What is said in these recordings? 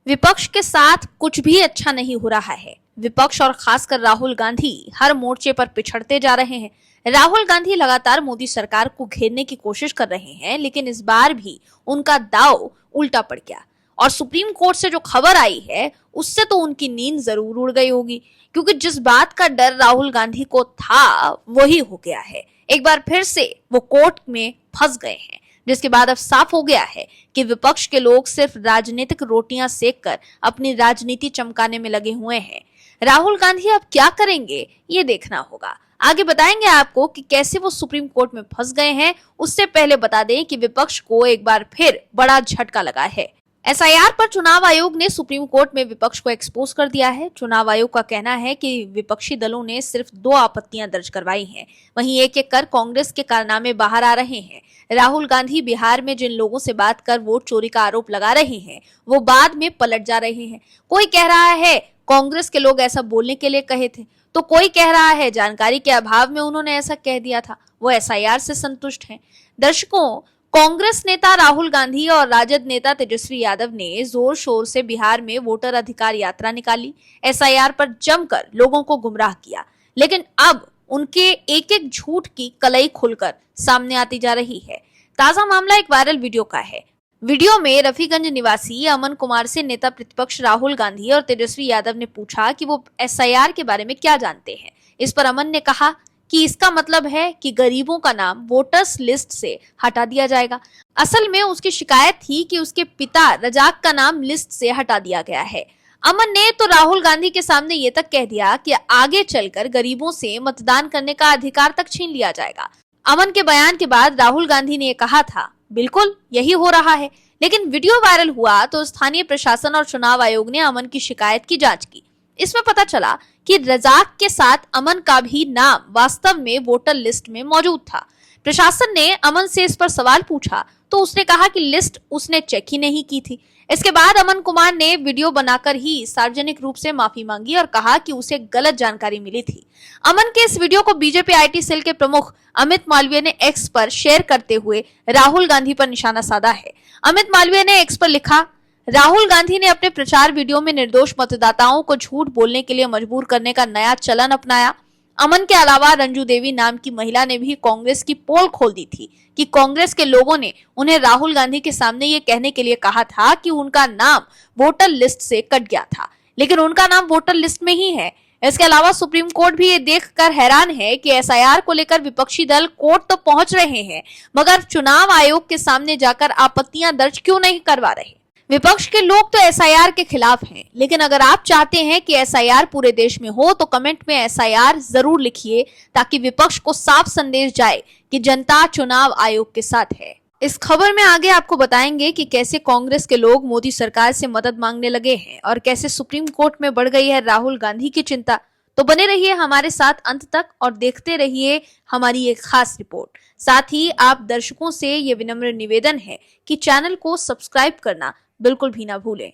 विपक्ष के साथ कुछ भी अच्छा नहीं हो रहा है। विपक्ष और खासकर राहुल गांधी हर मोर्चे पर पिछड़ते जा रहे हैं। राहुल गांधी लगातार मोदी सरकार को घेरने की कोशिश कर रहे हैं, लेकिन इस बार भी उनका दांव उल्टा पड़ गया। और सुप्रीम कोर्ट से जो खबर आई है, उससे तो उनकी नींद जरूर उड़ गई होगी, क्योंकि जिस बात का डर राहुल गांधी को था वही हो गया है। एक बार फिर से वो कोर्ट में फंस गए हैं, जिसके बाद अब साफ हो गया है कि विपक्ष के लोग सिर्फ राजनीतिक रोटियां सेककर अपनी राजनीति चमकाने में लगे हुए हैं। राहुल गांधी अब क्या करेंगे, ये देखना होगा। आगे बताएंगे आपको कि कैसे वो सुप्रीम कोर्ट में फंस गए हैं। उससे पहले बता दें कि विपक्ष को एक बार फिर बड़ा झटका लगा है। एसआईआर पर चुनाव आयोग ने सुप्रीम कोर्ट में विपक्ष को एक्सपोज कर दिया है। चुनाव आयोग का कहना है कि विपक्षी दलों ने सिर्फ 2 आपत्तियां दर्ज करवाई हैं। वहीं एक एक कर कांग्रेस के कारनामे बाहर आ रहे हैं। राहुल गांधी बिहार में जिन लोगों से बात कर वोट चोरी का आरोप लगा रहे हैं, वो बाद में पलट जा रहे हैं। कोई कह रहा है कांग्रेस के लोग ऐसा बोलने के लिए कहे थे, तो कोई कह रहा है जानकारी के अभाव में उन्होंने ऐसा कह दिया था, वो एसआईआर से संतुष्ट हैं। दर्शकों, कांग्रेस नेता राहुल गांधी और राजद नेता तेजस्वी यादव ने जोर शोर से बिहार में वोटर अधिकार यात्रा निकाली, एसआईआर पर जमकर लोगों को गुमराह किया। लेकिन अब उनके एक एक झूठ की कलई खुलकर सामने आती जा रही है। ताजा मामला एक वायरल वीडियो का है। वीडियो में रफीगंज निवासी अमन कुमार से नेता प्रतिपक्ष राहुल गांधी और तेजस्वी यादव ने पूछा कि वो एसआईआर के बारे में क्या जानते हैं। इस पर अमन ने कहा कि इसका मतलब है कि गरीबों का नाम वोटर्स लिस्ट से हटा दिया जाएगा। असल में उसकी शिकायत थी कि उसके पिता रजाक का नाम लिस्ट से हटा दिया गया है। अमन ने तो राहुल गांधी के सामने ये तक कह दिया कि आगे चलकर गरीबों से मतदान करने का अधिकार तक छीन लिया जाएगा। अमन के बयान के बाद राहुल गांधी ने कहा था, बिल्कुल यही हो रहा है। लेकिन वीडियो वायरल हुआ तो स्थानीय प्रशासन और चुनाव आयोग ने अमन की शिकायत की जांच की। इसमें पता चला कि रजाक के साथ अमन का भी नाम वास्तव में वोटर लिस्ट में मौजूद था। प्रशासन ने अमन से इस पर सवाल पूछा तो उसने कहा कि लिस्ट उसने चेक ही नहीं की थी। इसके बाद अमन कुमार ने वीडियो बनाकर ही सार्वजनिक रूप से माफी मांगी और कहा कि उसे गलत जानकारी मिली थी। अमन के इस वीडियो को बीजेपी आईटी सेल के प्रमुख अमित मालवीय ने एक्स पर शेयर करते हुए राहुल गांधी पर निशाना साधा है। अमित मालवीय ने एक्स पर लिखा, राहुल गांधी ने अपने प्रचार वीडियो में निर्दोष मतदाताओं को झूठ बोलने के लिए मजबूर करने का नया चलन अपनाया। अमन के अलावा रंजू देवी नाम की महिला ने भी कांग्रेस की पोल खोल दी थी कि कांग्रेस के लोगों ने उन्हें राहुल गांधी के सामने ये कहने के लिए कहा था कि उनका नाम वोटर लिस्ट से कट गया था, लेकिन उनका नाम वोटर लिस्ट में ही है। इसके अलावा सुप्रीम कोर्ट भी ये देखकर हैरान है कि एसआईआर को लेकर विपक्षी दल कोर्ट तो पहुंच रहे हैं, मगर चुनाव आयोग के सामने जाकर आपत्तियां दर्ज क्यों नहीं करवा रहे। विपक्ष के लोग तो एसआईआर के खिलाफ हैं, लेकिन अगर आप चाहते हैं कि एसआईआर पूरे देश में हो तो कमेंट में एसआईआर जरूर लिखिए, ताकि विपक्ष को साफ संदेश जाए कि जनता चुनाव आयोग के साथ है। इस खबर में आगे आपको बताएंगे कि कैसे कांग्रेस के लोग मोदी सरकार से मदद मांगने लगे हैं और कैसे सुप्रीम कोर्ट में बढ़ गई है राहुल गांधी की चिंता। तो बने रहिए हमारे साथ अंत तक और देखते रहिए हमारी एक खास रिपोर्ट। साथ ही आप दर्शकों से ये विनम्र निवेदन है कि चैनल को सब्सक्राइब करना बिल्कुल भी ना भूलें।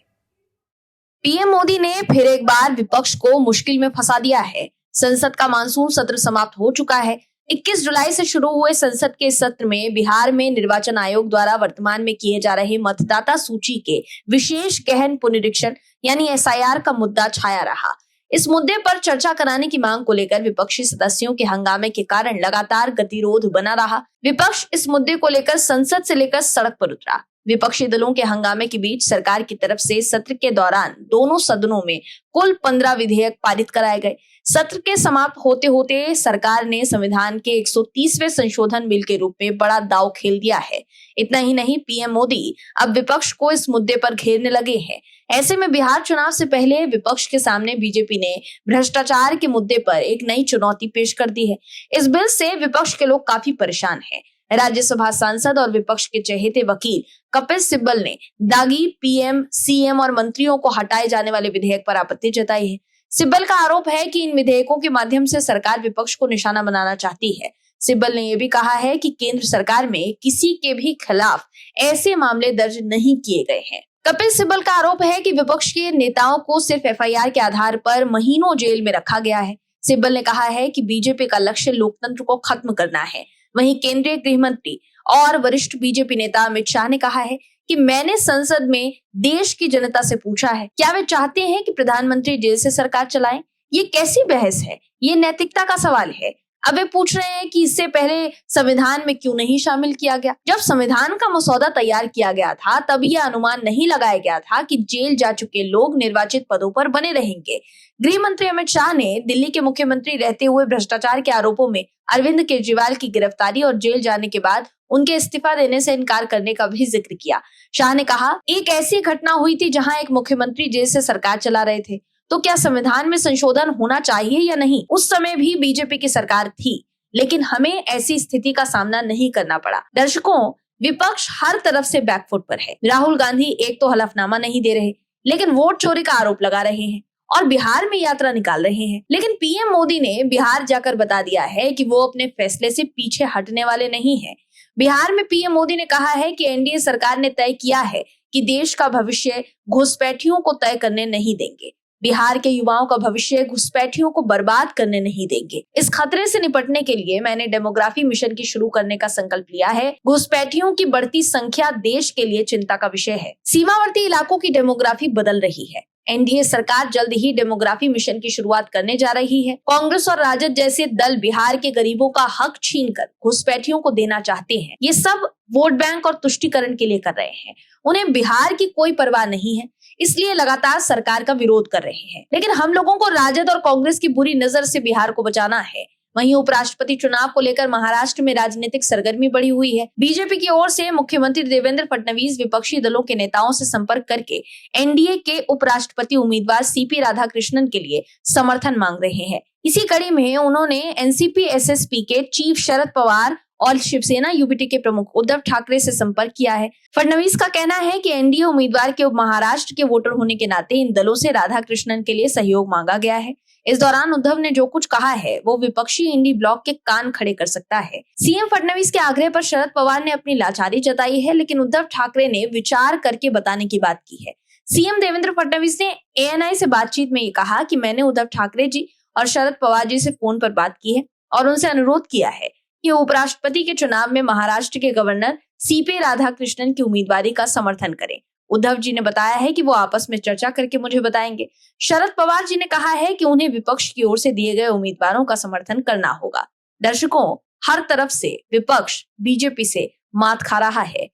पीएम मोदी ने फिर एक बार विपक्ष को मुश्किल में फंसा दिया है। संसद का मानसून सत्र समाप्त हो चुका है। 21 जुलाई से शुरू हुए संसद के सत्र में बिहार में निर्वाचन आयोग द्वारा वर्तमान में किए जा रहे मतदाता सूची के विशेष गहन पुनरीक्षण यानी एसआईआर का मुद्दा छाया रहा। इस मुद्दे पर चर्चा कराने की मांग को लेकर विपक्षी सदस्यों के हंगामे के कारण लगातार गतिरोध बना रहा। विपक्ष इस मुद्दे को लेकर संसद से लेकर सड़क पर उतरा। विपक्षी दलों के हंगामे के बीच सरकार की तरफ से सत्र के दौरान दोनों सदनों में कुल 15 विधेयक पारित कराए गए। सत्र के समाप्त होते होते सरकार ने संविधान के 130वें संशोधन बिल के रूप में बड़ा दांव खेल दिया है। इतना ही नहीं, पीएम मोदी अब विपक्ष को इस मुद्दे पर घेरने लगे हैं। ऐसे में बिहार चुनाव से पहले विपक्ष के सामने बीजेपी ने भ्रष्टाचार के मुद्दे पर एक नई चुनौती पेश कर दी है। इस बिल से विपक्ष के लोग काफी परेशान हैं। राज्यसभा सांसद और विपक्ष के चहेते वकील कपिल सिब्बल ने दागी पीएम, सीएम और मंत्रियों को हटाए जाने वाले विधेयक पर आपत्ति जताई है। सिब्बल का आरोप है कि इन विधेयकों के माध्यम से सरकार विपक्ष को निशाना बनाना चाहती है। सिब्बल ने यह भी कहा है कि केंद्र सरकार में किसी के भी खिलाफ ऐसे मामले दर्ज नहीं किए गए हैं। कपिल सिब्बल का आरोप है कि विपक्ष के नेताओं को सिर्फ एफआईआर के आधार पर महीनों जेल में रखा गया है। सिब्बल ने कहा है कि बीजेपी का लक्ष्य लोकतंत्र को खत्म करना है। वहीं केंद्रीय गृह मंत्री और वरिष्ठ बीजेपी नेता अमित शाह ने कहा है कि मैंने संसद में देश की जनता से पूछा है, क्या वे चाहते हैं कि प्रधानमंत्री जेल से सरकार चलाएं? ये कैसी बहस है? ये नैतिकता का सवाल है। अब वे पूछ रहे हैं कि इससे पहले संविधान में क्यों नहीं शामिल किया गया। जब संविधान का मसौदा तैयार किया गया था तब यह अनुमान नहीं लगाया गया था कि जेल जा चुके लोग निर्वाचित पदों पर बने रहेंगे। गृह मंत्री अमित शाह ने दिल्ली के मुख्यमंत्री रहते हुए भ्रष्टाचार के आरोपों में अरविंद केजरीवाल की गिरफ्तारी और जेल जाने के बाद उनके इस्तीफा देने से इनकार करने का भी जिक्र किया। शाह ने कहा, एक ऐसी घटना हुई थी जहां एक मुख्यमंत्री जेल से सरकार चला रहे थे, तो क्या संविधान में संशोधन होना चाहिए या नहीं? उस समय भी बीजेपी की सरकार थी, लेकिन हमें ऐसी स्थिति का सामना नहीं करना पड़ा। दर्शकों, विपक्ष हर तरफ से बैकफुट पर है। राहुल गांधी एक तो हलफनामा नहीं दे रहे, लेकिन वोट चोरी का आरोप लगा रहे हैं और बिहार में यात्रा निकाल रहे हैं। लेकिन पीएम मोदी ने बिहार जाकर बता दिया है कि वो अपने फैसले से पीछे हटने वाले नहीं है। बिहार में पीएम मोदी ने कहा है कि एनडीए सरकार ने तय किया है कि देश का भविष्य घुसपैठियों को तय करने नहीं देंगे। बिहार के युवाओं का भविष्य घुसपैठियों को बर्बाद करने नहीं देंगे। इस खतरे से निपटने के लिए मैंने डेमोग्राफी मिशन की शुरू करने का संकल्प लिया है। घुसपैठियों की बढ़ती संख्या देश के लिए चिंता का विषय है। सीमावर्ती इलाकों की डेमोग्राफी बदल रही है। एनडीए सरकार जल्द ही डेमोग्राफी मिशन की शुरुआत करने जा रही है। कांग्रेस और राजद जैसे दल बिहार के गरीबों का हक छीनकर घुसपैठियों को देना चाहते हैं। ये सब वोट बैंक और तुष्टीकरण के लिए कर रहे हैं। उन्हें बिहार की कोई परवाह नहीं है, इसलिए लगातार सरकार का विरोध कर रहे हैं। लेकिन हम लोगों को राजद और कांग्रेस की बुरी नजर से बिहार को बचाना है। वहीं उपराष्ट्रपति चुनाव को लेकर महाराष्ट्र में राजनीतिक सरगर्मी बढ़ी हुई है। बीजेपी की ओर से मुख्यमंत्री देवेंद्र फडणवीस विपक्षी दलों के नेताओं से संपर्क करके एनडीए के उपराष्ट्रपति उम्मीदवार सीपी राधाकृष्णन के लिए समर्थन मांग रहे हैं। इसी कड़ी में उन्होंने एनसीपी एसएसपी के चीफ शरद पवार और शिवसेना यूबीटी के प्रमुख उद्धव ठाकरे से संपर्क किया है। फडणवीस का कहना है कि एनडीए उम्मीदवार के महाराष्ट्र के वोटर होने के नाते इन दलों से राधाकृष्णन के लिए सहयोग मांगा गया है। इस दौरान उद्धव ने जो कुछ कहा है वो विपक्षी इंडी ब्लॉक के कान खड़े कर सकता है। सीएम फडणवीस के आग्रह पर शरद पवार ने अपनी लाचारी जताई है, लेकिन उद्धव ठाकरे ने विचार करके बताने की बात की है। सीएम देवेंद्र फडणवीस ने एएनआई से बातचीत में ये कहा कि मैंने उद्धव ठाकरे जी और शरद पवार जी से फोन पर बात की है और उनसे अनुरोध किया है कि उपराष्ट्रपति के चुनाव में महाराष्ट्र के गवर्नर सीपी राधाकृष्णन की उम्मीदवारी का समर्थन करें। उद्धव जी ने बताया है कि वो आपस में चर्चा करके मुझे बताएंगे। शरद पवार जी ने कहा है कि उन्हें विपक्ष की ओर से दिए गए उम्मीदवारों का समर्थन करना होगा। दर्शकों, हर तरफ से विपक्ष बीजेपी से मात खा रहा है।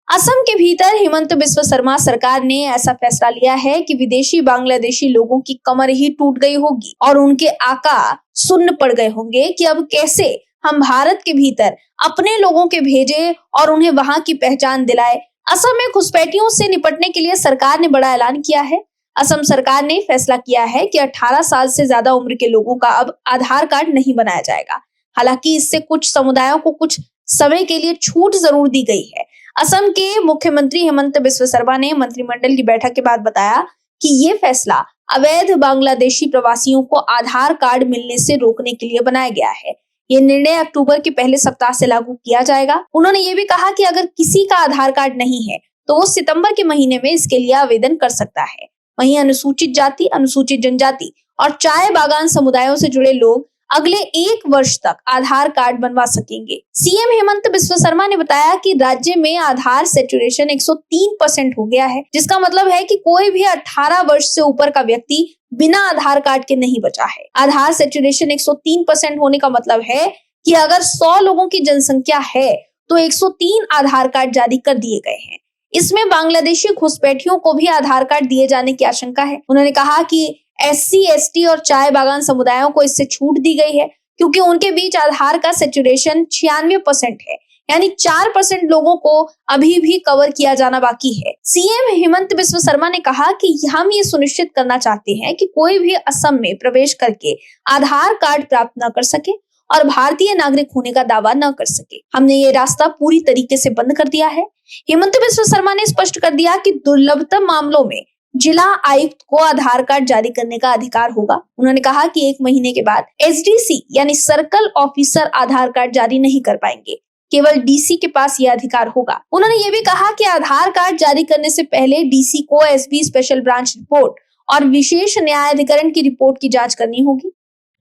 असम के भीतर हिमंत बिस्व शर्मा सरकार ने ऐसा फैसला लिया है कि विदेशी बांग्लादेशी लोगों की कमर ही टूट गई होगी और उनके आका सुन्न पड़ गए होंगे कि अब कैसे हम भारत के भीतर अपने लोगों के भेजे और उन्हें वहां की पहचान दिलाए। असम में घुसपैठियों से निपटने के लिए सरकार ने बड़ा ऐलान किया है। असम सरकार ने फैसला किया है कि 18 साल से ज्यादा उम्र के लोगों का अब आधार कार्ड नहीं बनाया जाएगा। हालांकि इससे कुछ समुदायों को कुछ समय के लिए छूट जरूर दी गई है। असम के मुख्यमंत्री हिमंत बिस्व शर्मा ने मंत्रिमंडल की बैठक के बाद बताया कि ये फैसला अवैध बांग्लादेशी प्रवासियों को आधार कार्ड मिलने से रोकने के लिए बनाया गया है। ये निर्णय अक्टूबर के पहले सप्ताह से लागू किया जाएगा। उन्होंने ये भी कहा कि अगर किसी का आधार कार्ड नहीं है तो वो सितंबर के महीने में इसके लिए आवेदन कर सकता है। वहीं अनुसूचित जाति, अनुसूचित जनजाति और चाय बागान समुदायों से जुड़े लोग अगले 1 वर्ष तक आधार कार्ड बनवा सकेंगे। सीएम हेमंत बिस्व शर्मा ने बताया कि राज्य में आधार सेचुरेशन 103% हो गया है, जिसका मतलब है कि कोई भी 18 वर्ष से ऊपर का व्यक्ति बिना आधार कार्ड के नहीं बचा है। आधार सेचुरेशन 103% होने का मतलब है कि अगर 100 लोगों की जनसंख्या है तो 103 आधार कार्ड जारी कर दिए गए हैं। इसमें बांग्लादेशी घुसपैठियों को भी आधार कार्ड दिए जाने की आशंका है। उन्होंने कहा कि SC, ST और चाय बागान समुदायों को इससे छूट दी गई है क्योंकि उनके बीच आधार का सेचुरेशन 96% है, यानी 4% लोगों को अभी भी कवर किया जाना बाकी है। सीएम हेमंत बिस्व शर्मा ने कहा कि हम ये सुनिश्चित करना चाहते हैं कि कोई भी असम में प्रवेश करके आधार कार्ड प्राप्त न कर सके और भारतीय नागरिक होने का दावा न कर सके। हमने ये रास्ता पूरी तरीके से बंद कर दिया है। हेमंत बिस्व शर्मा ने स्पष्ट कर दिया कि दुर्लभतम मामलों में जिला आयुक्त को आधार कार्ड जारी करने का अधिकार होगा। उन्होंने कहा कि 1 महीने के बाद SDC यानी सर्कल ऑफिसर आधार कार्ड जारी नहीं कर पाएंगे, केवल DC के पास यह अधिकार होगा। उन्होंने ये भी कहा कि आधार कार्ड जारी करने से पहले DC को SB स्पेशल ब्रांच रिपोर्ट और विशेष न्यायाधिकरण की रिपोर्ट की जांच करनी होगी।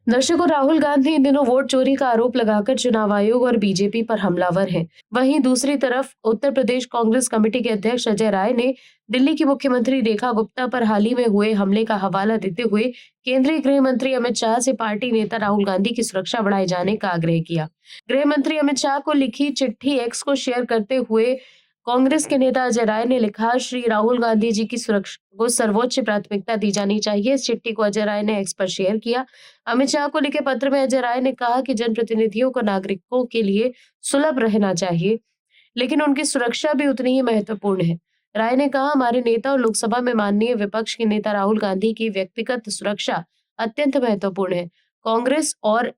दर्शकों, राहुल गांधी इन दिनों वोट चोरी का आरोप लगाकर चुनाव आयोग और बीजेपी पर हमलावर हैं। वहीं दूसरी तरफ उत्तर प्रदेश कांग्रेस कमेटी के अध्यक्ष अजय राय ने दिल्ली की मुख्यमंत्री रेखा गुप्ता पर हाल ही में हुए हमले का हवाला देते हुए केंद्रीय गृह मंत्री अमित शाह से पार्टी नेता राहुल गांधी की सुरक्षा बढ़ाए जाने का आग्रह किया। गृह मंत्री अमित शाह को लिखी चिट्ठी एक्स को शेयर करते हुए कांग्रेस के नेता अजय राय ने लिखा, श्री राहुल गांधी जी की सुरक्षा को सर्वोच्च प्राथमिकता दी जानी चाहिए। इस चिट्ठी को अजय राय ने एक्स पर शेयर किया। अमित शाह को लिखे पत्र में अजय राय ने कहा कि जनप्रतिनिधियों को नागरिकों के लिए सुलभ रहना चाहिए, लेकिन उनकी सुरक्षा भी उतनी ही महत्वपूर्ण है। राय ने कहा, हमारे नेता और लोकसभा में माननीय विपक्ष के नेता राहुल गांधी की व्यक्तिगत सुरक्षा अत्यंत महत्वपूर्ण है। कांग्रेस और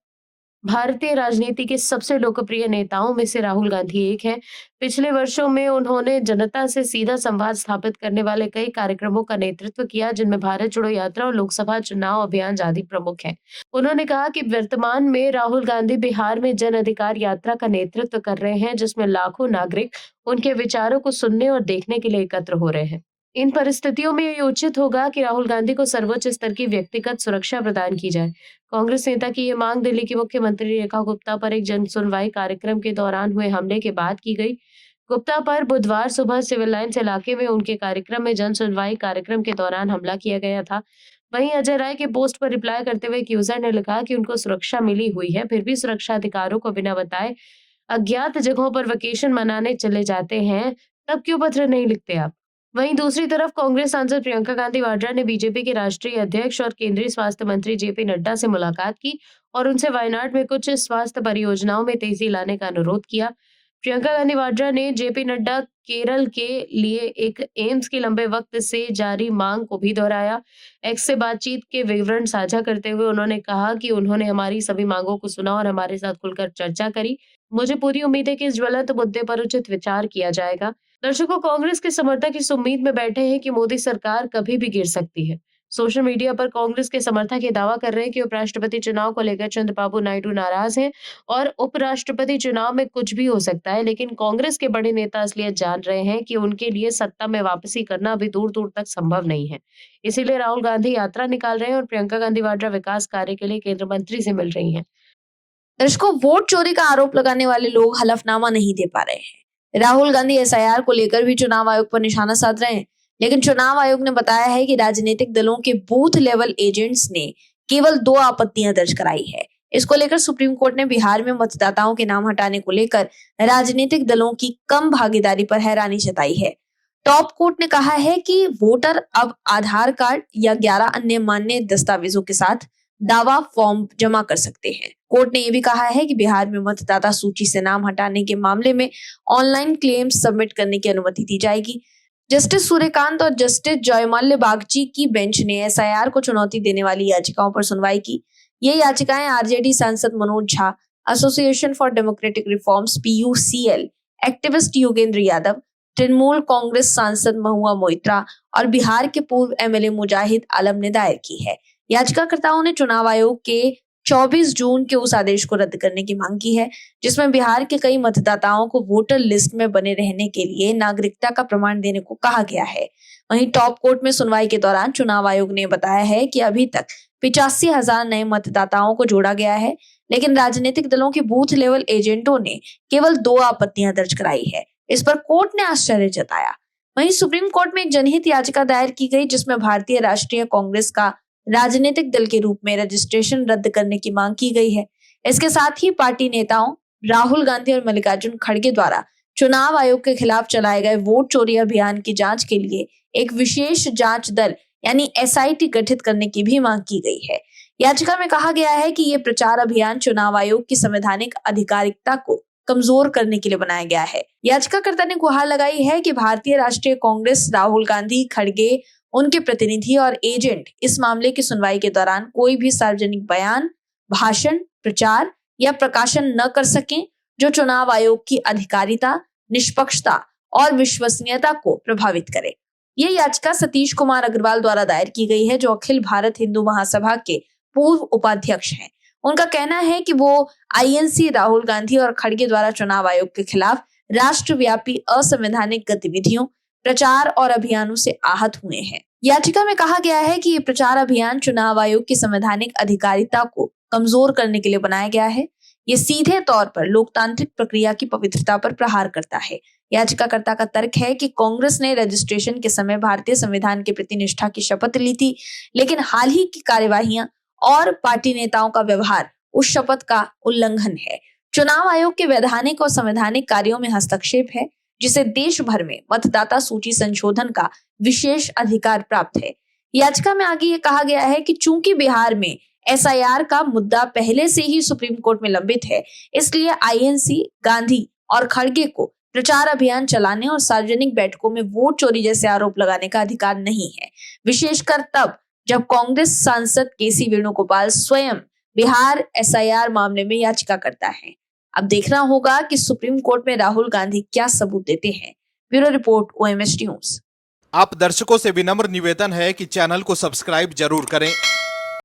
भारतीय राजनीति के सबसे लोकप्रिय नेताओं में से राहुल गांधी एक हैं। पिछले वर्षों में उन्होंने जनता से सीधा संवाद स्थापित करने वाले कई कार्यक्रमों का नेतृत्व किया, जिनमें भारत जोड़ो यात्रा और लोकसभा चुनाव अभियान आदि प्रमुख हैं। उन्होंने कहा कि वर्तमान में राहुल गांधी बिहार में जन अधिकार यात्रा का नेतृत्व कर रहे हैं, जिसमें लाखों नागरिक उनके विचारों को सुनने और देखने के लिए एकत्र हो रहे हैं। इन परिस्थितियों में ये उचित होगा कि राहुल गांधी को सर्वोच्च स्तर की व्यक्तिगत सुरक्षा प्रदान की जाए। कांग्रेस नेता की ये मांग दिल्ली की मुख्यमंत्री रेखा गुप्ता पर एक जन सुनवाई कार्यक्रम के दौरान हुए हमले के बाद की गई। गुप्ता पर बुधवार सुबह सिविल लाइन्स इलाके में उनके कार्यक्रम में जन सुनवाई कार्यक्रम के दौरान हमला किया गया था। वहीं अजय राय के पोस्ट पर रिप्लाई करते हुए एक यूजर ने लिखा कि उनको सुरक्षा मिली हुई है, फिर भी सुरक्षा अधिकारियों को बिना बताए अज्ञात जगहों पर वेकेशन मनाने चले जाते हैं, तब क्यों पत्र नहीं लिखते आप? वहीं दूसरी तरफ कांग्रेस सांसद प्रियंका गांधी वाड्रा ने बीजेपी के राष्ट्रीय अध्यक्ष और केंद्रीय स्वास्थ्य मंत्री जेपी नड्डा से मुलाकात की और उनसे वायनाड में कुछ स्वास्थ्य परियोजनाओं में तेजी लाने का अनुरोध किया। प्रियंका गांधी वाड्रा ने जेपी नड्डा केरल के लिए एक एम्स की लंबे वक्त से जारी मांग को भी दोहराया। एक्स से बातचीत के विवरण साझा करते हुए उन्होंने कहा कि उन्होंने हमारी सभी मांगों को सुना और हमारे साथ खुलकर चर्चा करी। मुझे पूरी उम्मीद है कि इस ज्वलंत मुद्दे पर उचित विचार किया जाएगा। दर्शकों, कांग्रेस के समर्थक इस उम्मीद में बैठे हैं कि मोदी सरकार कभी भी गिर सकती है। सोशल मीडिया पर कांग्रेस के समर्थक ये दावा कर रहे हैं कि उपराष्ट्रपति चुनाव को लेकर चंद्रबाबू नायडू नाराज हैं और उपराष्ट्रपति चुनाव में कुछ भी हो सकता है, लेकिन कांग्रेस के बड़े नेता असलियत जान रहे हैं कि उनके लिए सत्ता में वापसी करना अभी दूर दूर तक संभव नहीं है। इसीलिए राहुल गांधी यात्रा निकाल रहे हैं और प्रियंका गांधी वाड्रा विकास कार्य के लिए केंद्रीय मंत्री से मिल रही हैं। दर्शकों, वोट चोरी का आरोप लगाने वाले लोग हलफनामा नहीं दे पा रहे हैं। राहुल गांधी एसआईआर को लेकर भी चुनाव आयोग पर निशाना साध रहे हैं, लेकिन चुनाव आयोग ने बताया है कि राजनीतिक दलों के बूथ लेवल एजेंट्स ने केवल 2 आपत्तियां दर्ज कराई है। इसको लेकर सुप्रीम कोर्ट ने बिहार में मतदाताओं के नाम हटाने को लेकर राजनीतिक दलों की कम भागीदारी पर हैरानी जताई है। टॉप कोर्ट ने कहा है कि वोटर अब आधार कार्ड या 11 अन्य मान्य दस्तावेजों के साथ दावा फॉर्म जमा कर सकते हैं। कोर्ट ने यह भी कहा है कि बिहार में मतदाता सूची से नाम हटाने के मामले में ऑनलाइन क्लेम सबमिट करने की अनुमति दी जाएगी। जस्टिस सूर्यकांत और जस्टिस जयमाल्य बागची की बेंच ने एसआईआर को चुनौती देने वाली याचिकाओं पर सुनवाई की। ये याचिकाएं आरजेडी सांसद Manoj Jha, association for democratic reforms PUCL, activist Yogendra Yadav, Trinamool Congress सांसद महुआ मोइत्रा और बिहार के पूर्व एमएलए मुजाहिद आलम ने दायर की है। याचिकाकर्ताओं ने चुनाव आयोग के 24 जून के उस आदेश को रद्द करने की मांग की है, जिसमें बिहार के कई मतदाताओं को वोटर लिस्ट में बने रहने के लिए नागरिकता का प्रमाण देने को कहा गया है। वहीं टॉप कोर्ट में सुनवाई के दौरान चुनाव आयोग ने बताया है कि अभी तक 85,000 नए मतदाताओं को जोड़ा गया है, लेकिन राजनीतिक दलों के बूथ लेवल एजेंटों ने केवल 2 आपत्तियां दर्ज कराई है। इस पर कोर्ट ने आश्चर्य जताया। वहीं सुप्रीम कोर्ट में एक जनहित याचिका दायर की गई, जिसमें भारतीय राष्ट्रीय कांग्रेस का राजनीतिक दल के रूप में रजिस्ट्रेशन रद्द करने की मांग की गई है। इसके साथ ही पार्टी नेताओं राहुल गांधी और मल्लिकार्जुन खड़गे द्वारा चुनाव आयोग के खिलाफ चलाए गए वोट चोरी अभियान की जांच के लिए एक विशेष जांच दल यानी एसआईटी गठित करने की भी मांग की गई है। याचिका में कहा गया है कि ये प्रचार अभियान चुनाव आयोग की संवैधानिक आधिकारिकता को कमजोर करने के लिए बनाया गया है। याचिकाकर्ता ने गुहार लगाई है कि भारतीय राष्ट्रीय कांग्रेस, राहुल गांधी, खड़गे, उनके प्रतिनिधि और एजेंट इस मामले की सुनवाई के दौरान कोई भी सार्वजनिक बयान, भाषण, प्रचार या प्रकाशन न कर सकें, जो चुनाव आयोग की अधिकारिता, निष्पक्षता और विश्वसनीयता को प्रभावित करे। ये याचिका सतीश कुमार अग्रवाल द्वारा दायर की गई है, जो अखिल भारत हिंदू महासभा के पूर्व उपाध्यक्ष हैं। उनका कहना है कि वो आईएनसी, राहुल गांधी और खड़गे द्वारा चुनाव आयोग के खिलाफ राष्ट्रव्यापी असंवैधानिक गतिविधियों, प्रचार और अभियानों से आहत हुए हैं। याचिका में कहा गया है कि ये प्रचार अभियान चुनाव आयोग की संवैधानिक अधिकारिता को कमजोर करने के लिए बनाया गया है। ये सीधे तौर पर लोकतांत्रिक प्रक्रिया की पवित्रता पर प्रहार करता है। याचिकाकर्ता का तर्क है कि कांग्रेस ने रजिस्ट्रेशन के समय भारतीय संविधान के प्रति निष्ठा की शपथ ली थी, लेकिन हाल ही की कार्यवाहियां और पार्टी नेताओं का व्यवहार उस शपथ का उल्लंघन है। चुनाव आयोग के वैधानिक और संवैधानिक कार्यों में हस्तक्षेप है, जिसे देश भर में मतदाता सूची संशोधन का विशेष अधिकार प्राप्त है। याचिका में आगे ये कहा गया है कि चूंकि बिहार में एसआईआर का मुद्दा पहले से ही सुप्रीम कोर्ट में लंबित है, इसलिए आईएनसी, गांधी और खड़गे को प्रचार अभियान चलाने और सार्वजनिक बैठकों में वोट चोरी जैसे आरोप लगाने का अधिकार नहीं है, विशेषकर तब जब कांग्रेस सांसद केसी वेणुगोपाल स्वयं बिहार एसआईआर मामले में याचिका करता है। अब देखना होगा कि सुप्रीम कोर्ट में राहुल गांधी क्या सबूत देते हैं। Bureau report, OMS news. आप दर्शकों से विनम्र निवेदन है कि चैनल को सब्सक्राइब जरूर करें